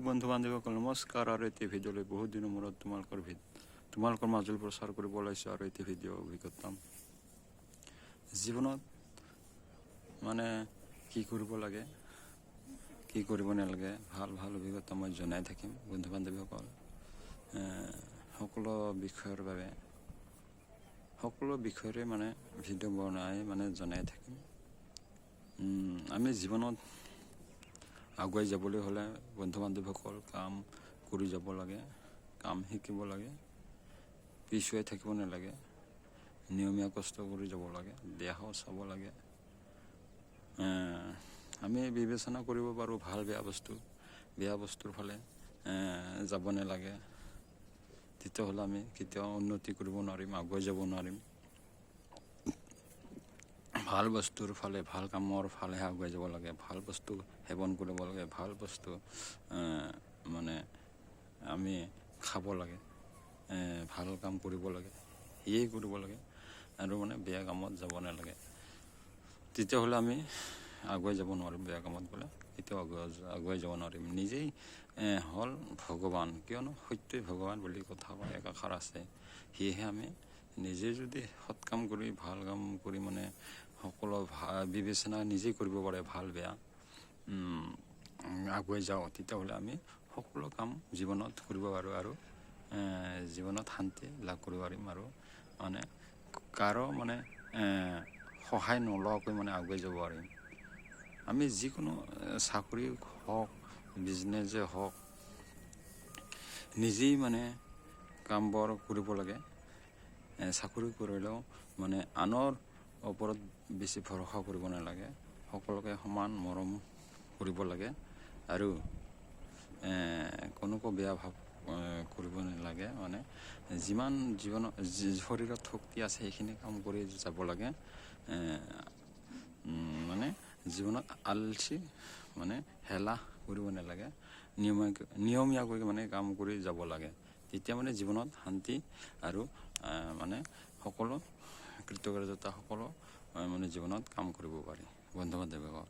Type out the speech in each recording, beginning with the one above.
বন্ধু বান্ধৱীসকল নমস্কাৰ। আৰু এটি ভিডিঅ'লৈ বহুত দিনৰ মূৰত তোমালোকৰ মাজলৈ প্ৰচাৰ কৰিব ওলাইছোঁ আৰু এটি ভিডিঅ' অভিজ্ঞতা জীৱনত মানে কি কৰিব লাগে কি কৰিব নালাগে ভাল ভাল অভিজ্ঞতা মই জনাই থাকিম বন্ধু বান্ধৱীসকল। সকলো বিষয়ৰে মানে ভিডিঅ' বনাই মানে জনাই থাকিম। আমি জীৱনত আগুৱাই যাবলৈ হ'লে বন্ধু বান্ধৱীসকল কাম কৰি যাব লাগে, কাম শিকিব লাগে, পিছুৱাই থাকিব নালাগে, নিয়মীয়া কষ্ট কৰি যাব লাগে, দেহাও চাব লাগে। আমি বিবেচনা কৰিব পাৰোঁ ভাল বেয়া বস্তুৰ ফালে যাব নালাগে, তেতিয়াহ'লে আমি কেতিয়াও উন্নতি কৰিব নোৱাৰিম, আগুৱাই যাব নোৱাৰিম। ভাল বস্তুৰ ফালে ভাল কামৰ ফালেহে আগুৱাই যাব লাগে, ভাল বস্তু সেৱন কৰিব লাগে, ভাল বস্তু মানে আমি খাব লাগে, ভাল কাম কৰিব লাগে, সেয়ে কৰিব লাগে আৰু মানে বেয়া কামত যাব নালাগে। তেতিয়াহ'লে আমি আগুৱাই যাব নোৱাৰিম। বেয়া কামত গ'লে কেতিয়াও আগুৱাই যাব নোৱাৰিম। নিজেই হ'ল ভগৱান, কিয়নো সত্যই ভগৱান বুলি কথা একাষাৰ আছে। সেয়েহে আমি নিজে যদি সৎ কাম কৰি ভাল কাম কৰি মানে সকলো বিবেচনা নিজেই কৰিব পাৰে ভাল বেয়া আগুৱাই যাওঁ, তেতিয়াহ'লে আমি সকলো কাম জীৱনত কৰিব পাৰোঁ আৰু জীৱনত শান্তি লাভ কৰিব পাৰিম আৰু মানে কাৰো মানে সহায় নোলোৱাকৈ মানে আগুৱাই যাব পাৰিম। আমি যিকোনো চাকৰি হওক বিজনেছে হওক নিজেই মানে কামবোৰ কৰিব লাগে। চাকৰি কৰিলেও মানে আনৰ ওপৰত বেছি ভৰসা কৰিব নালাগে, সকলোকে সমান মৰম কৰিব লাগে আৰু কোনোকো বেয়া ভাৱ কৰিব নালাগে। মানে যিমান শৰীৰত শক্তি আছে সেইখিনি কাম কৰি যাব লাগে। মানে জীৱনত আলচি মানে হেলাহ কৰিব নালাগে, নিয়মীয়াকৈ মানে কাম কৰি যাব লাগে। তেতিয়া মানে জীৱনত শান্তি আৰু মানে সকলো কৃতকাৰ্যতা সকলো মানে জীৱনত কাম কৰিব পাৰি। বন্ধু বান্ধৱীসকল,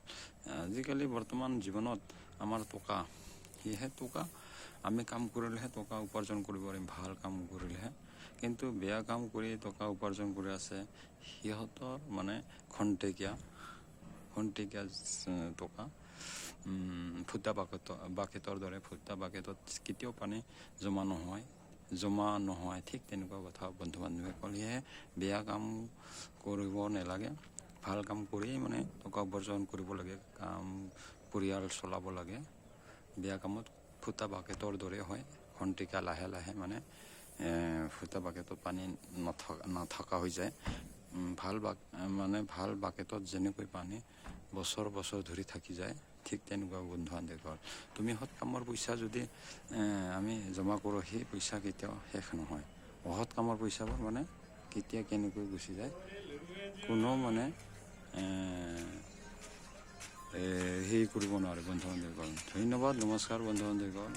আজিকালি বৰ্তমান জীৱনত আমাৰ টকা, সেয়েহে টকা আমি কাম কৰিলেহে টকা উপাৰ্জন কৰিব পাৰিম, ভাল কাম কৰিলেহে। কিন্তু বেয়া কাম কৰি টকা উপাৰ্জন কৰি আছে সিহঁতৰ মানে খন্তেকীয়া টকা, ফুটা বাকেটৰ দৰে ফুটা বাকেটত কেতিয়াও পানী জমা নহয়। ঠিক তেনেকুৱা কথা বন্ধু বান্ধৱীসকল। সেয়েহে বেয়া কাম কৰিব নালাগে, ভাল কাম কৰি মানে টকা উপাৰ্জন কৰিব লাগে, পৰিয়াল চলাব লাগে। বেয়া কামত ফুটা বাকেটৰ দৰে হয়, খন্তেকীয়া লাহে লাহে মানে ফুটা বাকেটত পানী নথকা হৈ যায়। ভাল বাকেটত যেনেকৈ পানী বছৰ ধৰি থাকি যায়, ঠিক তেনেকুৱা বন্ধু বান্ধৱীসকল। তুমি সৎ কামৰ পইচা যদি আমি জমা কৰোঁ, সেই পইচা কেতিয়াও শেষ নহয়। অসৎ কামৰ পইচাবোৰ মানে কেতিয়া কেনেকৈ গুচি যায় কোনো মানে কৰিব নোৱাৰে বন্ধু বান্ধৱীসকল। ধন্যবাদ, নমস্কাৰ বন্ধু বান্ধৱীসকল।